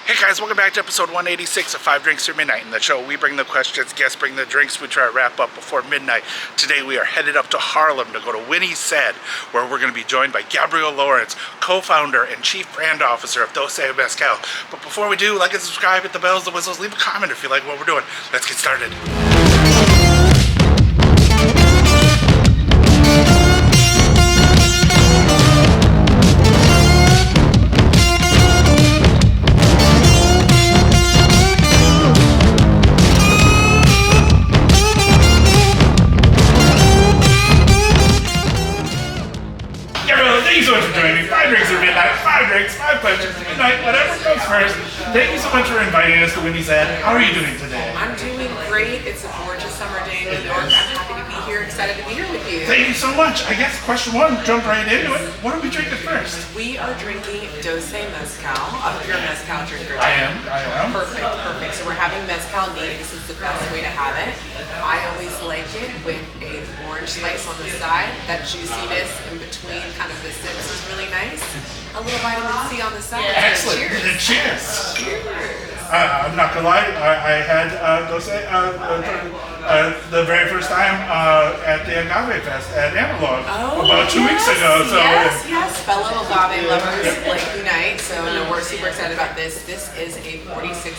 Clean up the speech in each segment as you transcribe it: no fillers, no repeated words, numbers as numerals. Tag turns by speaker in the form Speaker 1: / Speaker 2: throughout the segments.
Speaker 1: Hey guys, welcome back to episode 186 of 5 Drinks Through Midnight. In the show, we bring the questions, guests bring the drinks, we try to wrap up before midnight. Today we are headed up to Harlem to go to Winnie Said, where we're going to be joined by Gabriela Lawrence, co-founder and chief brand officer of Doce Mezcal. But before we do, like and subscribe, hit the bells, the whistles, leave a comment if you like what we're doing. Let's get started. Whatever comes first. Thank you so much for inviting us to Winnie Said. How are you doing today?
Speaker 2: I'm doing great. It's a gorgeous summer day in New York. I'm happy to be here, excited to be here with you.
Speaker 1: Thank you so much. I guess question one, jump right into it. What are we drinking first?
Speaker 2: We are drinking Doce Mezcal. If you're a mezcal drinker.
Speaker 1: I am.
Speaker 2: Perfect. So we're having mezcal neat. This is the best way to have it. I always like it with an orange slice on the side. That juiciness in between kind of the sips is really nice. A little vitamin C on the side.
Speaker 1: Excellent. Cheers. I'm not gonna lie. I had Doce the very first time at the Agave Fest at Analog about 2 weeks ago. So
Speaker 2: yes. Fellow Agave lovers, like unite. So no, we're super excited about this. This is a 46%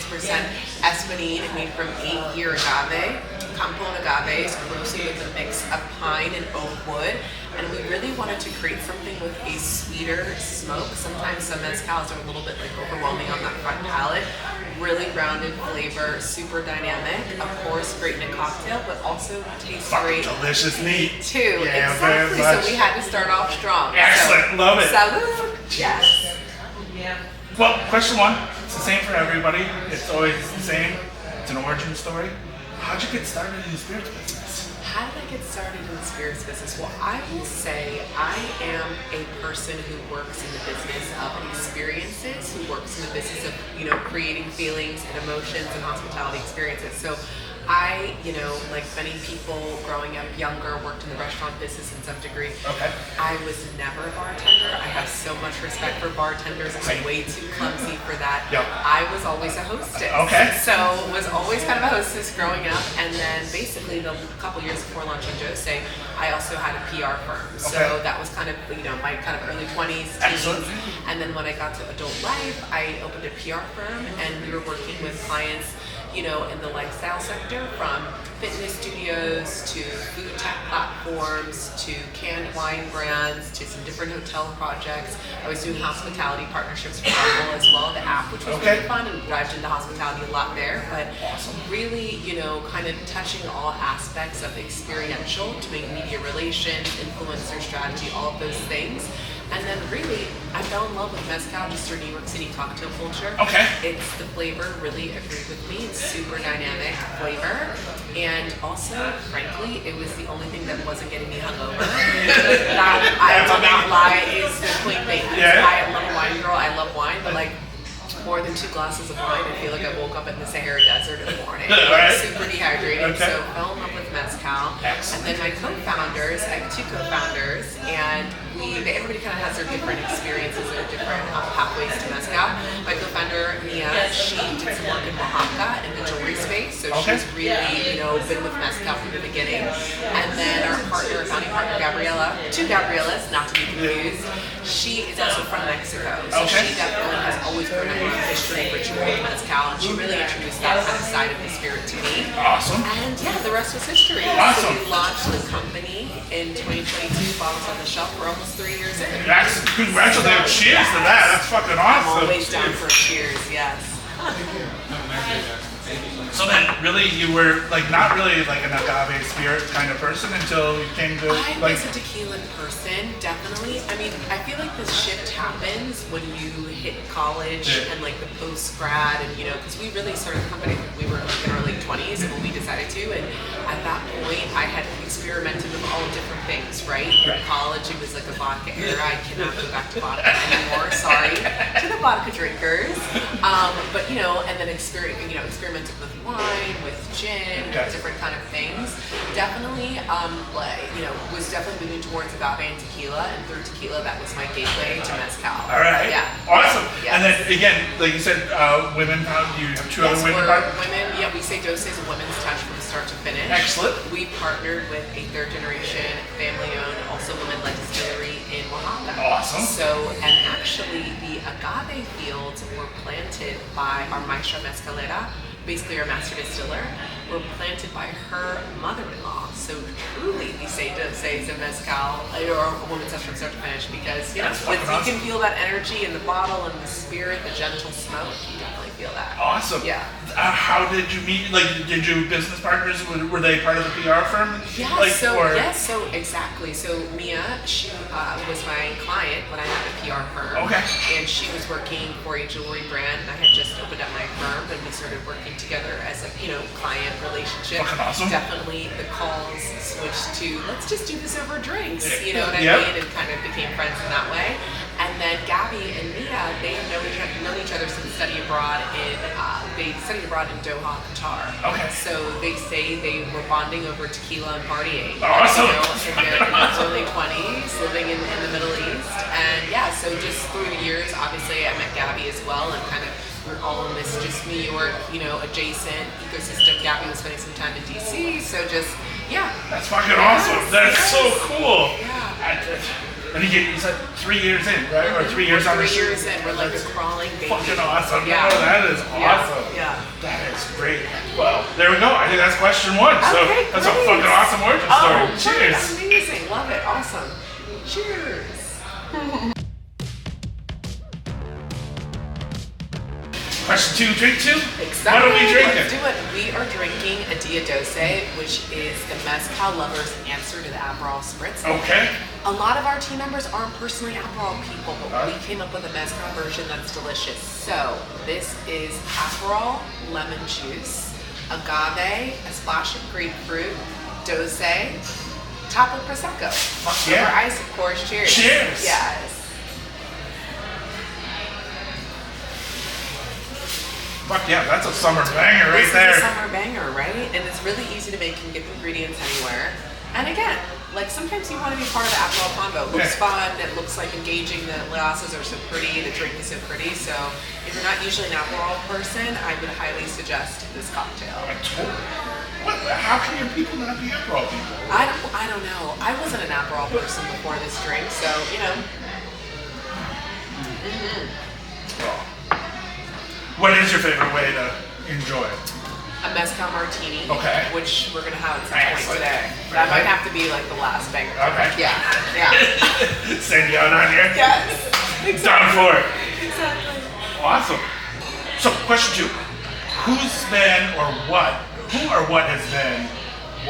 Speaker 2: Espadine made from 8-year agave. Capon agaves, roasted with a mix of pine and oak wood. And we really wanted to create something with a sweeter smoke. Sometimes some mezcals are a little bit overwhelming on that front palate. Really rounded flavor, super dynamic. Of course, great in a cocktail, but also tastes great.
Speaker 1: Delicious neat.
Speaker 2: Too.
Speaker 1: Yeah,
Speaker 2: exactly. So we had to start off strong.
Speaker 1: Excellent. Love it.
Speaker 2: Salud. Yes. Yeah.
Speaker 1: Well, question one. It's the same for everybody. It's always the same. It's an origin story. How'd you get started in the spirits business?
Speaker 2: How did I get started in the spirits business? Well, I will say I am a person who works in the business of experiences, who works in the business of, creating feelings and emotions and hospitality experiences. So I, like many people growing up younger, worked in the restaurant business in some degree.
Speaker 1: Okay.
Speaker 2: I was never a bartender. I have so much respect for bartenders. I'm way too clumsy for that.
Speaker 1: Yep.
Speaker 2: I was always a hostess.
Speaker 1: Okay.
Speaker 2: So was always kind of a hostess growing up. And then basically the couple years before launching Doce, I also had a PR firm. So that was kind of, my kind of early 20s, teens. And then when I got to adult life, I opened a PR firm and we were working with clients in the lifestyle sector, from fitness studios to food tech platforms to canned wine brands to some different hotel projects. I was doing hospitality partnerships for Apple as well, the app, which was really fun, and dived into hospitality a lot there. But really, kind of touching all aspects of experiential, doing media relations, influencer strategy, all of those things. And then really, I fell in love with mezcal just through New York City cocktail culture. Okay. It's the flavor really agreed with me. It's super dynamic flavor. And also, frankly, it was the only thing that wasn't getting me hungover. That, I will not lie, is the complete thing. I love a wine girl, I love wine, but more than 2 glasses of wine, I feel like I woke up in the Sahara Desert in the morning. Super dehydrated. So fell in love with mezcal. And then my co-founders, I have 2 co-founders, and everybody kind of has their different experiences or different pathways to mezcal. My co-founder, Mia, she did some work in Oaxaca in the jewelry space, so she's really, been with mezcal from the beginning. And then our founding partner, Gabriela, 2 Gabrielas, not to be confused, she is also from Mexico, so she definitely has always been a history ritual with mezcal, and she really introduced that kind of side of the spirit to me.
Speaker 1: Awesome.
Speaker 2: And the rest was history.
Speaker 1: Awesome.
Speaker 2: So we launched the company in 2022, bottles on the shelf for almost 3 years.
Speaker 1: Congratulations. Cheers to that. That's fucking awesome.
Speaker 2: I'm always down for cheers, yes.
Speaker 1: So then, really, you were not really an agave spirit kind of person until you came to
Speaker 2: I was a tequila person, definitely. I mean, I feel like this shift happens when you hit college and the post grad, and because we really started the company when we were in our late 20s when we decided to, and at that point I had experimented with all different things, right? In college it was like a vodka era. I cannot go back to vodka anymore, sorry to the vodka drinkers. But and then experimented with wine, with gin, different kind of things. Definitely, was definitely moving towards agave and tequila, and through tequila, that was my gateway to mezcal.
Speaker 1: All right.
Speaker 2: Yeah.
Speaker 1: Awesome.
Speaker 2: Yes.
Speaker 1: And then again, like you said, women. Do you have two other women?
Speaker 2: Women. Yeah, we say Doce is a women's touch from start to finish.
Speaker 1: Excellent.
Speaker 2: We partnered with a third generation, family-owned, also women-led distillery in Oaxaca.
Speaker 1: Awesome.
Speaker 2: So, and actually, the agave fields were planted by our maestra mezcalera, basically our master distiller, were planted by her mother-in-law. So truly, we say Doce Mezcal, or a woman's touch from start to finish, because you can feel that energy in the bottle and the spirit, the gentle smoke. You definitely feel that.
Speaker 1: Awesome.
Speaker 2: Yeah.
Speaker 1: How did you meet? Like, did you business partners? Were they part of the PR firm?
Speaker 2: Yes. So exactly. So Mia, she was my client when I had the PR firm.
Speaker 1: Okay.
Speaker 2: And she was working for a jewelry brand, and I had just opened up my firm, and we started working together as a client relationship.
Speaker 1: Fucking awesome.
Speaker 2: Definitely the calls switched to let's just do this over drinks. You know what I
Speaker 1: Yep.
Speaker 2: mean? And kind of became friends in that way. And then Gabby and Mia, they know each other since study abroad in Doha, Qatar.
Speaker 1: Okay.
Speaker 2: So they say they were bonding over tequila and partying.
Speaker 1: Awesome.
Speaker 2: In their early 20s, living in the Middle East. And yeah, so just through the years, obviously I met Gabby as well, and kind of we're all in this just New York, adjacent ecosystem. Gabby was spending some time in DC, so just, yeah.
Speaker 1: That's fucking awesome. That's so cool.
Speaker 2: Yeah.
Speaker 1: And you said 3 years in, right? Or 3 years on the
Speaker 2: 3 years in, we're like a crawling baby.
Speaker 1: Fucking awesome.
Speaker 2: Yeah.
Speaker 1: No, that is awesome.
Speaker 2: Yeah.
Speaker 1: That is great. Well, there we go. I think that's question one. So
Speaker 2: Okay,
Speaker 1: that's a
Speaker 2: great.
Speaker 1: fucking awesome origin story. Cheers.
Speaker 2: That's amazing. Love it. Awesome. Cheers.
Speaker 1: Question two, drink two?
Speaker 2: Exactly.
Speaker 1: What are we drinking?
Speaker 2: Let's do it. We are drinking a Dia Doce, which is the mezcal lover's answer to the Aperol Spritz.
Speaker 1: Okay.
Speaker 2: A lot of our team members aren't personally Aperol people, but we came up with a mezcal version that's delicious. So this is Aperol lemon juice, agave, a splash of grapefruit, Doce, top with Prosecco.
Speaker 1: Fuck yeah.
Speaker 2: Over ice, of course. Cheers.
Speaker 1: Cheers.
Speaker 2: Yes.
Speaker 1: Fuck yeah, that's a summer banger right there.
Speaker 2: This is a summer banger, right? And it's really easy to make. You can get the ingredients anywhere. And again, like sometimes you want to be part of the Aperol combo. It looks fun. It looks like engaging. The glasses are so pretty. The drink is so pretty. So if you're not usually an Aperol person, I would highly suggest this cocktail.
Speaker 1: What? How can your people not be Aperol people?
Speaker 2: I don't know. I wasn't an Aperol person before this drink, so
Speaker 1: What is your favorite way to enjoy it?
Speaker 2: A mezcal martini,
Speaker 1: Okay.
Speaker 2: which we're gonna have at some point today. That might have to be like the last banger.
Speaker 1: Okay.
Speaker 2: Yeah.
Speaker 1: Send you out on here?
Speaker 2: Yes.
Speaker 1: Down for it.
Speaker 2: Exactly.
Speaker 1: Awesome. So, question two. Who or what has been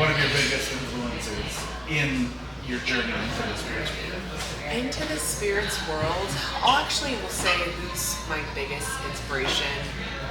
Speaker 1: one of your biggest influences in your journey into the spiritual world?
Speaker 2: Into the spirits world, I'll actually will say who's my biggest inspiration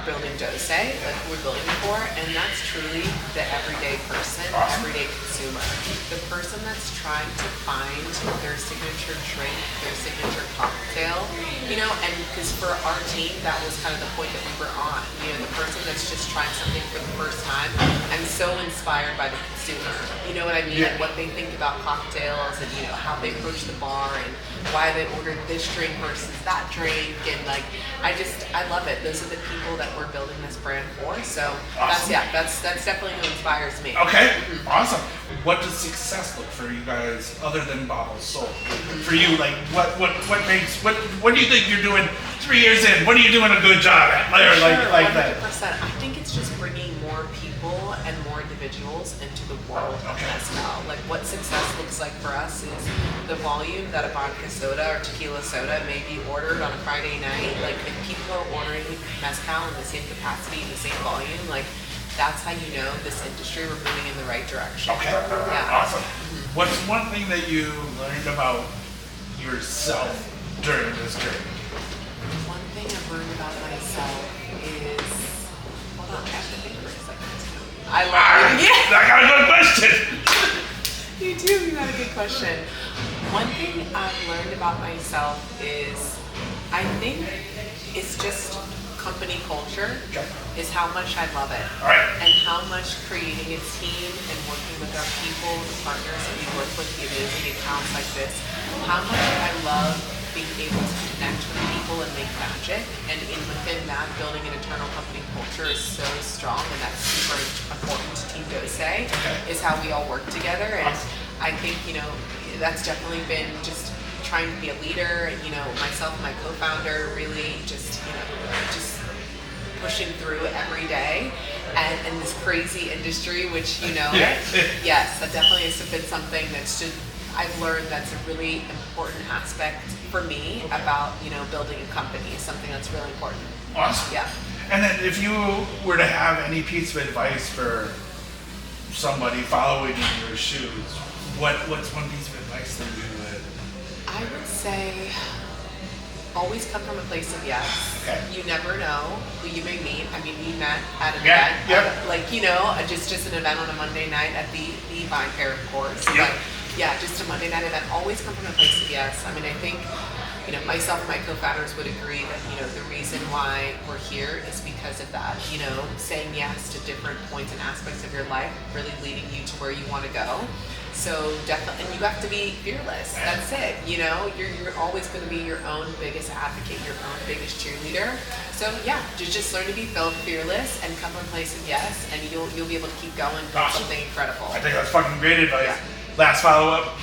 Speaker 2: building Doce, like we're building for, and that's truly the everyday person, everyday consumer. The person that's trying to find their signature drink, their signature cocktail, and because for our team, that was kind of the point that we were on. The person that's just trying something for the first time. I'm so inspired by the consumer. You know what I mean?
Speaker 1: Yeah.
Speaker 2: And what they think about cocktails and, how they approach the bar and why they ordered this drink versus that drink. And I love it. Those are the people that we're building this brand for. So
Speaker 1: awesome.
Speaker 2: that's definitely who inspires me.
Speaker 1: Okay, awesome. What does success look for you guys other than bottles sold? For you, like what do you think you're doing 3 years in? What are you doing a good job at? Like that.
Speaker 2: 100%. I think it's just bringing more people and more individuals into the world of mezcal. Like what success looks like for us is the volume that a vodka soda or tequila soda may be ordered on a Friday night. Like if people are ordering mezcal in the same capacity, in the same volume, like that's how you know this industry we're moving in the right direction.
Speaker 1: Okay,
Speaker 2: yeah.
Speaker 1: awesome. What's one thing that you learned about yourself during this journey?
Speaker 2: One thing I've learned about myself is, hold on, I have to think for a second. I
Speaker 1: got a good question.
Speaker 2: You do, you got a good question. One thing I've learned about myself is, I think it's just company culture
Speaker 1: Okay.
Speaker 2: is how much I love it.
Speaker 1: All right.
Speaker 2: And how much creating a team and working with our people, the partners that we work with, the amazing accounts like this, how much I love being able to connect with people and make magic. And within that, building an internal company culture is so strong, and that's super important to Team Doce, is how we all work together. And I think, that's definitely been just trying to be a leader, and myself and my co-founder really just pushing through every day, and in this crazy industry, which yes, that definitely has been something that's just I've learned that's a really important aspect for me about building a company is something that's really important.
Speaker 1: Awesome.
Speaker 2: Yeah.
Speaker 1: And then if you were to have any piece of advice for somebody following in your shoes, what's one piece of advice that you would?
Speaker 2: I would say always come from a place of yes.
Speaker 1: Okay.
Speaker 2: You never know who you may meet. I mean, we met at an
Speaker 1: Yeah,
Speaker 2: event,
Speaker 1: yeah.
Speaker 2: just an event on a Monday night at the Vine Fair, of course.
Speaker 1: Yeah.
Speaker 2: But yeah, just a Monday night event. Always come from a place of yes. I mean, I think myself and my co-founders would agree that the reason why we're here is because of that. Saying yes to different points and aspects of your life, really leading you to where you want to go. So definitely, and you have to be fearless. That's it. You're always going to be your own biggest advocate, your own biggest cheerleader. So yeah, just learn to be fearless and come from a place of yes, and you'll be able to keep going, build
Speaker 1: Awesome.
Speaker 2: something incredible.
Speaker 1: I think that's fucking great advice.
Speaker 2: Yeah.
Speaker 1: Last follow-up.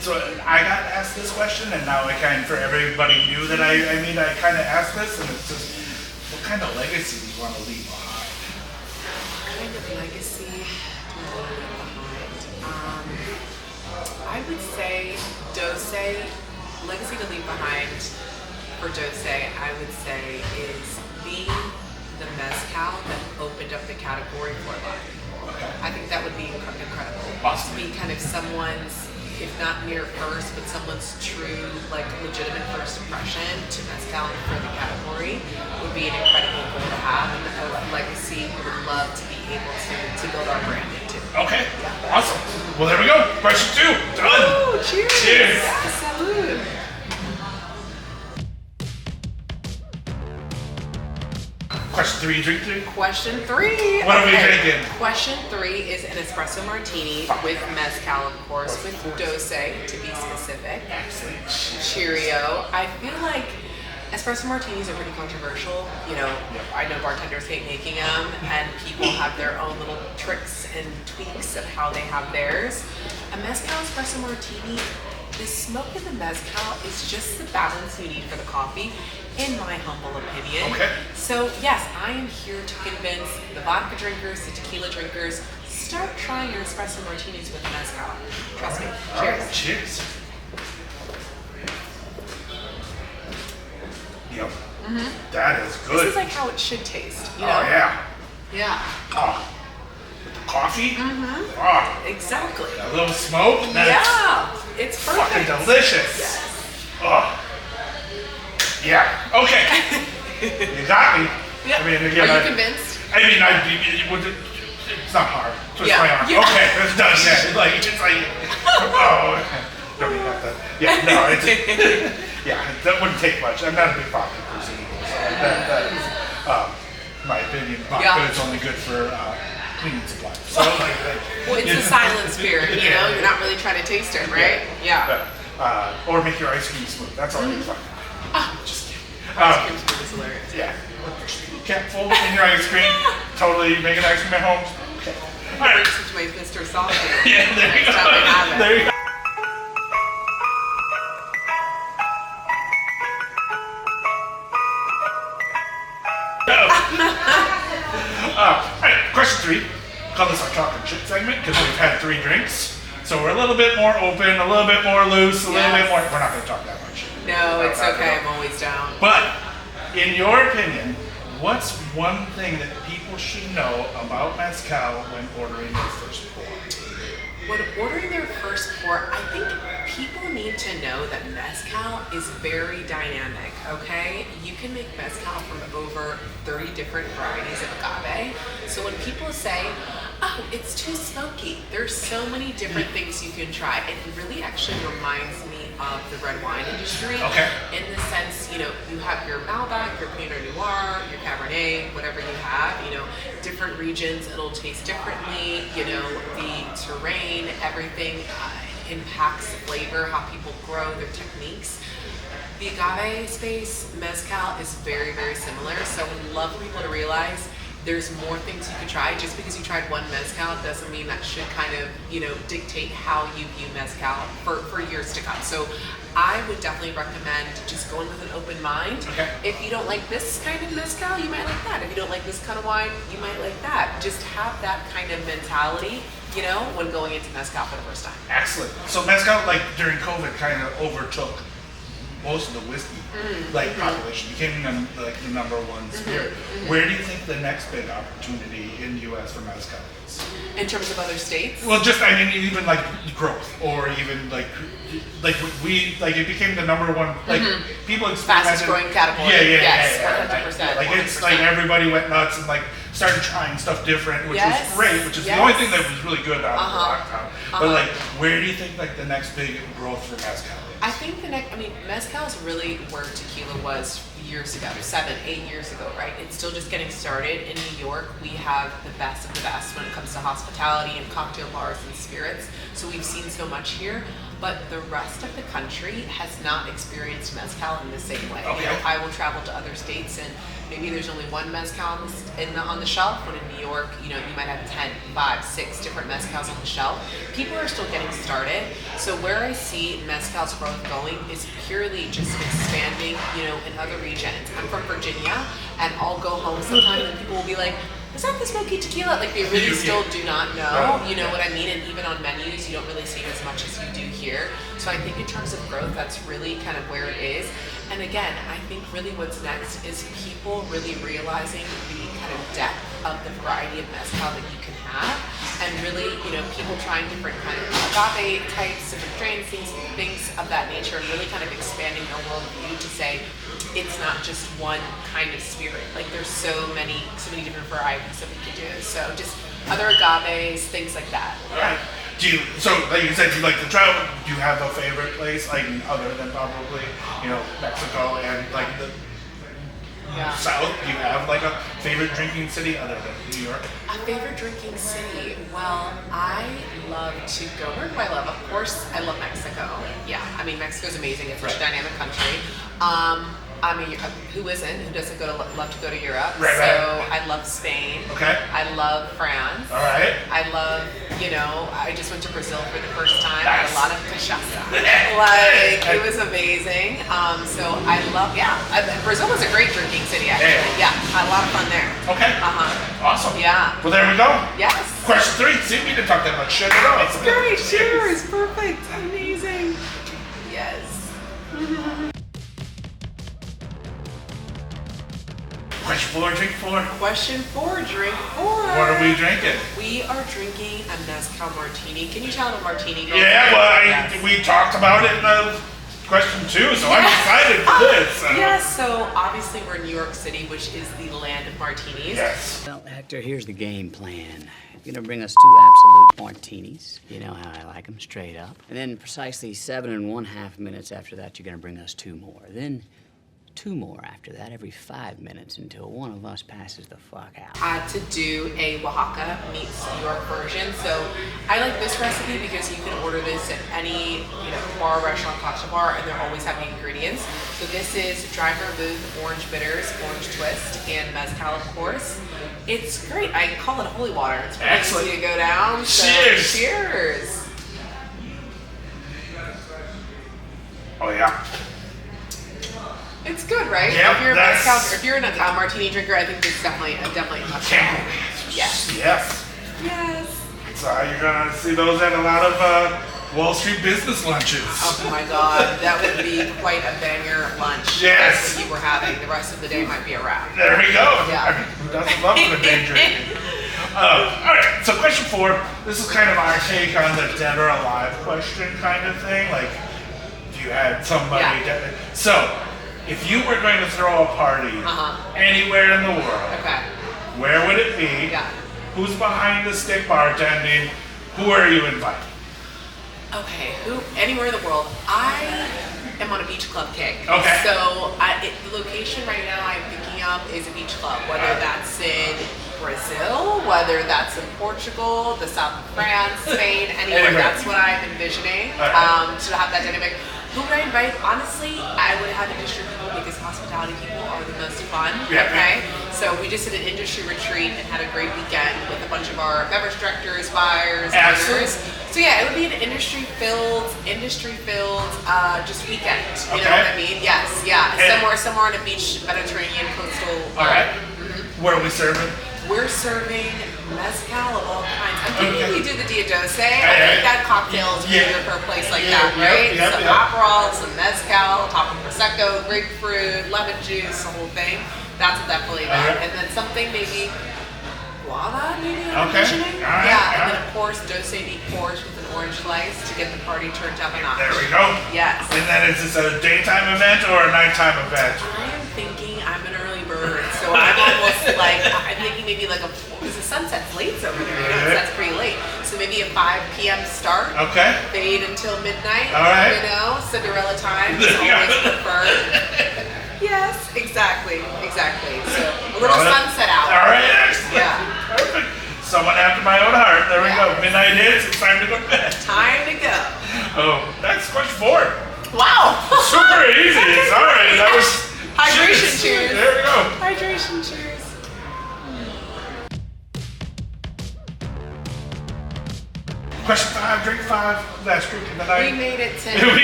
Speaker 1: So I got asked this question, and now for everybody new that I kind of asked this, and it's just, what kind of legacy do you want to leave behind?
Speaker 2: What kind of legacy do I want to leave behind? I would say legacy to leave behind for Doce, I would say, is being the mezcal that opened up the category for life.
Speaker 1: Okay.
Speaker 2: I think that would be incredible.
Speaker 1: Awesome.
Speaker 2: To be kind of someone's, if not near first, but someone's true, legitimate first impression to mezcal for the category would be an incredible goal to have, and a legacy we would love to be able to build our brand into.
Speaker 1: Okay.
Speaker 2: Yeah.
Speaker 1: Awesome. Well, there we go. Question 2. Done.
Speaker 2: Oh, cheers!
Speaker 1: Cheers.
Speaker 2: Yeah, salud!
Speaker 1: Question 3, you drink 3?
Speaker 2: Question 3.
Speaker 1: What are we drinking?
Speaker 2: Question 3 is an espresso martini with mezcal, of course, with Doce, to be specific.
Speaker 1: Excellent.
Speaker 2: Cheerio. I feel like espresso martinis are pretty controversial. I know bartenders hate making them, and people have their own little tricks and tweaks of how they have theirs. A mezcal espresso martini, the smoke in the mezcal is just the balance you need for the coffee, in my humble opinion.
Speaker 1: Okay.
Speaker 2: So yes, I am here to convince the vodka drinkers, the tequila drinkers, start trying your espresso martinis with mezcal. Trust me. Cheers.
Speaker 1: Right, cheers. Yep. That is good.
Speaker 2: This is like how it should taste.
Speaker 1: Oh, yeah.
Speaker 2: Yeah.
Speaker 1: Oh. With the coffee? Oh.
Speaker 2: Exactly.
Speaker 1: A little smoke? That's
Speaker 2: Yeah. It's
Speaker 1: fucking
Speaker 2: perfect.
Speaker 1: delicious.
Speaker 2: Yes.
Speaker 1: Oh. Yeah. Okay. You got me.
Speaker 2: Yeah.
Speaker 1: I mean,
Speaker 2: Are
Speaker 1: again,
Speaker 2: you convinced?
Speaker 1: it's not hard. Twist
Speaker 2: Yeah.
Speaker 1: my arm.
Speaker 2: Yeah.
Speaker 1: Okay, it's done. Yeah. It's like, oh, okay. Don't even have that. Yeah, no, that wouldn't take much. I'm not a big vodka person. So that is, my opinion. Vodka is only good for cleaning supplies. So,
Speaker 2: Well, it's a silent spirit, You're not really trying to taste it, right? Yeah.
Speaker 1: Or make your ice cream smooth. That's all it's fine. Just kidding.
Speaker 2: Ice cream smooth is hilarious.
Speaker 1: Yeah. Cap full in your ice cream. Totally making ice cream at home. Okay. All right.
Speaker 2: Brings it to my Mr. Soft.
Speaker 1: Yeah, there you
Speaker 2: Next time I have
Speaker 1: go.
Speaker 2: it.
Speaker 1: There you go. All right, question 3. Call this our chocolate chip segment because we've had 3 drinks. So we're a little bit more open, a little bit more loose, a little bit more. We're not going to talk that much.
Speaker 2: No, it's okay. I'm always down.
Speaker 1: But in your opinion, what's one thing that people should know about mezcal when ordering their first pour?
Speaker 2: When ordering their first pour, I think people need to know that mezcal is very dynamic, okay? You can make mezcal from over 30 different varieties of agave. So when people say, oh, it's too smoky, there's so many different things you can try. It really actually reminds me of the red wine industry.
Speaker 1: Okay.
Speaker 2: In the sense, you have your Malbec, your Pinot Noir, your Cabernet, whatever you have, different regions, it'll taste differently, the terrain, everything impacts flavor, how people grow, their techniques. The agave space, mezcal, is very, very similar. So we'd love for people to realize there's more things you could try. Just because you tried one mezcal doesn't mean that should kind of, dictate how you view mezcal for years to come. So I would definitely recommend just going with an open mind.
Speaker 1: Okay.
Speaker 2: If you don't like this kind of mezcal, you might like that. If you don't like this kind of wine, you might like that. Just have that kind of mentality, when going into mezcal for the first time.
Speaker 1: Excellent. So mezcal, like during COVID, kind of overtook most of the whiskey population, became the number one spirit. Where do you think the next big opportunity in the U.S. for mezcal is?
Speaker 2: In terms of other states?
Speaker 1: Well, even like growth, or even it became the number one, people experimented.
Speaker 2: Fastest growing category.
Speaker 1: Yes,
Speaker 2: 100%.
Speaker 1: Like it's
Speaker 2: 100%.
Speaker 1: like everybody went nuts and started trying stuff different, which was great, which is the only thing that was really good out of lockdown. But where do you think the next big growth for mezcal is?
Speaker 2: I think mezcal is really where tequila was years ago, 7, 8 years ago, right? It's still just getting started. In New York, we have the best of the best when it comes to hospitality and cocktail bars and spirits. So we've seen so much here, but the rest of the country has not experienced mezcal in the same way.
Speaker 1: Okay.
Speaker 2: I will travel to other states and maybe there's only one mezcal on the shelf, when in New York, you might have 10, 5, 6 different mezcals on the shelf. People are still getting started. So where I see mezcal's growth going is purely just expanding, in other regions. I'm from Virginia, and I'll go home sometimes and people will be like, is that the smoky tequila? Like they really still do not know, you know what I mean? And even on menus, you don't really see it as much as you do here. So I think in terms of growth, that's really kind of where it is. And again, I think really what's next is people really realizing the kind of depth of the variety of mezcal that you can have. And really, people trying different kind of agave types, different strains, things of that nature, and really kind of expanding their worldview to say, it's not just one kind of spirit. Like there's so many different varieties that we could do. So just other agaves, things like that.
Speaker 1: All right. So like you said, you like to travel. Do you have a favorite place, other than probably, Mexico and the South? Do you have a favorite drinking city other than New York?
Speaker 2: A favorite drinking city? Well, I love to go. Where do I love? Of course, I love Mexico. Yeah, Mexico's amazing. It's such a dynamic country. Who isn't? Who doesn't love to go to Europe?
Speaker 1: Right.
Speaker 2: I love Spain.
Speaker 1: Okay.
Speaker 2: I love France.
Speaker 1: All right.
Speaker 2: I love, I just went to Brazil for the first time.
Speaker 1: Nice.
Speaker 2: I had a lot of cachaça. It was amazing. So I love, Brazil was a great drinking city, actually. Yeah, had a lot of fun there.
Speaker 1: Okay. Awesome.
Speaker 2: Yeah.
Speaker 1: Well, there we go.
Speaker 2: Yes.
Speaker 1: Question 3. See, we didn't talk that much shit at all.
Speaker 2: It's great. Cheers. Perfect. Amazing. Yes.
Speaker 1: Question 4, drink 4.
Speaker 2: Question 4, drink 4.
Speaker 1: What are we drinking?
Speaker 2: We are drinking a mezcal martini. Can you tell I'm a martini girl?
Speaker 1: Yeah, well, we talked about it in question 2, so I'm excited for this.
Speaker 2: Yes, so obviously we're in New York City, which is the land of martinis.
Speaker 1: Yes.
Speaker 3: Well, Hector, here's the game plan. You're gonna bring us 2 absolute martinis. You know how I like them, straight up. And then precisely 7 1/2 minutes after that, you're gonna bring us 2 more. Then 2 more after that, every 5 minutes until one of us passes the fuck out.
Speaker 2: I had to do a Oaxaca meets New York version. So I like this recipe because you can order this at any bar, restaurant, cocktail bar, and they're always having ingredients. So this is dry vermouth, orange bitters, orange twist, and mezcal, of course. It's great. I call it holy water. It's pretty
Speaker 1: Excellent.
Speaker 2: easy to go down. So
Speaker 1: Cheers.
Speaker 2: Cheers.
Speaker 1: Oh, yeah.
Speaker 2: It's good, right?
Speaker 1: Yep,
Speaker 2: If you're a martini drinker, I think this is definitely a must. Yes.
Speaker 1: Yes.
Speaker 2: Yes.
Speaker 1: So you're going to see those at a lot of Wall Street business lunches.
Speaker 2: Oh my God, that would be quite a banger lunch.
Speaker 1: Yes.
Speaker 2: That's what you were having. The rest of the day might be a wrap.
Speaker 1: There we go.
Speaker 2: Yeah.
Speaker 1: Who doesn't love the day drinking? All right, so question 4. This is kind of our take on the dead or alive question kind of thing. Like, if you had somebody dead. So, if you were going to throw a party anywhere in the world, where would it be?
Speaker 2: Yeah.
Speaker 1: Who's behind the stick bartending? Who are you inviting?
Speaker 2: Okay, anywhere in the world. I am on a beach club kick.
Speaker 1: Okay.
Speaker 2: So the location right now I'm thinking of is a beach club, whether that's in Brazil, whether that's in Portugal, the south of France, Spain, anywhere. That's what I'm envisioning. To have that dynamic. Who would I invite? Honestly, I would have industry people because hospitality people are the most fun.
Speaker 1: Yeah.
Speaker 2: Okay. So we just did an industry retreat and had a great weekend with a bunch of our beverage directors, buyers, owners. So yeah, it would be an industry filled, just weekend. You know what I mean? Yes, yeah. Somewhere on a beach, Mediterranean coastal.
Speaker 1: All right. What are we serving?
Speaker 2: We're serving mezcal of all kinds. I'm thinking we do the Dia Doce. I think that cocktail is really good for a place like that, right? Some Aperol, some mezcal, top of prosecco, grapefruit, lemon juice, the whole thing. That's definitely that. And then something maybe guava, maybe I'm envisioning. And then of course Doce de Porsche with an orange slice to get the party turned up a notch.
Speaker 1: There we go. Yes. And then is this a daytime event or a nighttime event?
Speaker 2: I am thinking I'm an early bird, so I'm almost like I'm thinking maybe like because the sunset's late over there. You know, that's pretty late. So maybe a 5 p.m. start.
Speaker 1: Okay.
Speaker 2: Fade until midnight.
Speaker 1: All right.
Speaker 2: You know, Cinderella time is always preferred. Yes, exactly. So a little sunset hour.
Speaker 1: All right, excellent.
Speaker 2: Yeah.
Speaker 1: Perfect. Someone after my own heart. There we go. Midnight hits. It's time to go to bed.
Speaker 2: Time to go.
Speaker 1: Oh, that's question 4.
Speaker 2: Wow.
Speaker 1: Super easy. Sorry. That was
Speaker 2: hydration cheers.
Speaker 1: There we go.
Speaker 2: Hydration cheers.
Speaker 1: Question 5, drink 5, last drink of the night.
Speaker 2: We made it, Tim. We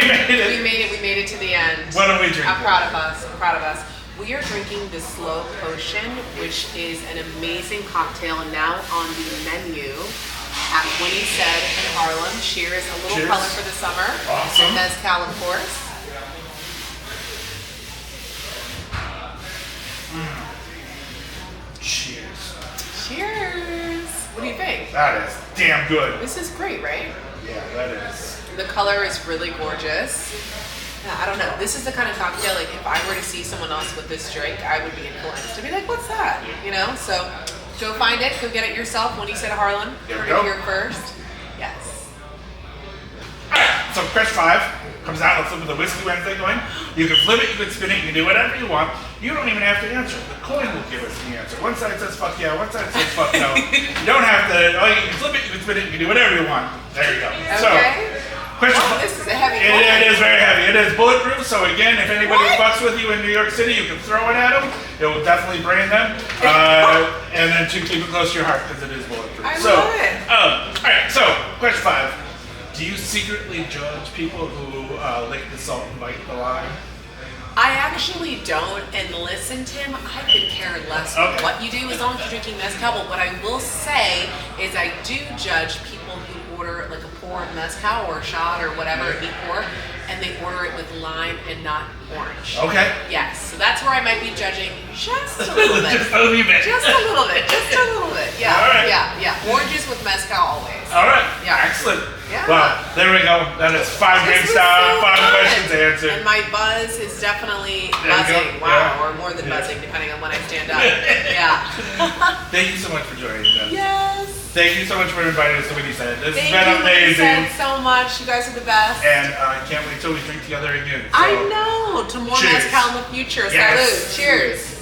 Speaker 2: made it to the end.
Speaker 1: What are we drinking?
Speaker 2: I'm proud of us. We are drinking the Slow Potion, which is an amazing cocktail now on the menu at Winnie Said in Harlem. Cheers, a little color for the summer.
Speaker 1: Awesome.
Speaker 2: And mezcal, of course. Cheers. What do you think?
Speaker 1: That is damn good.
Speaker 2: This is great, right?
Speaker 1: Yeah, that is.
Speaker 2: The color is really gorgeous. Yeah, I don't know. This is the kind of cocktail, like, if I were to see someone else with this drink, I would be influenced to be like, what's that? You know? So, go find it. Go get it yourself. When you said Harlem, heard it here first. Yes.
Speaker 1: Alright, so question 5 comes out. Let's look at the Whiskey Wednesday going. You can flip it, you can spin it, you can do whatever you want. You don't even have to answer. The coin will give us the answer. One side says fuck yeah, one side says fuck no. You don't have to, you can flip it, you can spin it, you can do whatever you want. There you go.
Speaker 2: Okay.
Speaker 1: So, question
Speaker 2: this is a heavy coin.
Speaker 1: It is very heavy. It is bulletproof, so again, if anybody fucks with you in New York City, you can throw it at them. It will definitely brain them. And then to keep it close to your heart because it is bulletproof.
Speaker 2: I love it.
Speaker 1: Alright, so question 5. Do you secretly judge people who lick the salt and bite the lime?
Speaker 2: I actually don't, and listen, Tim, I could care less what you do as long as you're drinking mezcal. But what I will say is I do judge people who order like a pour of mezcal or a shot or whatever it be pour, and they order it with lime and not orange.
Speaker 1: Okay.
Speaker 2: Yes, so that's where I might be judging just a little bit.
Speaker 1: Just a little bit.
Speaker 2: Just a little bit. Just a little bit. Yeah.
Speaker 1: All right.
Speaker 2: Yeah. Oranges with mezcal always.
Speaker 1: All right.
Speaker 2: Yeah.
Speaker 1: Excellent.
Speaker 2: Yeah.
Speaker 1: Well, there we go. That is 5 drinks down, 5 questions answered.
Speaker 2: And my buzz is definitely
Speaker 1: There you
Speaker 2: buzzing.
Speaker 1: go.
Speaker 2: Wow,
Speaker 1: Yeah.
Speaker 2: or more than buzzing, depending on when I stand up. Yeah.
Speaker 1: Thank you so much for joining us.
Speaker 2: Yes.
Speaker 1: Thank you so much for inviting us to Winnie Said. This
Speaker 2: Thank
Speaker 1: has been amazing.
Speaker 2: you so much. You guys are the best.
Speaker 1: And I can't wait till we drink together again. So.
Speaker 2: I know. To more
Speaker 1: Cheers.
Speaker 2: mezcal in the future.
Speaker 1: Yes.
Speaker 2: Salud. Cheers.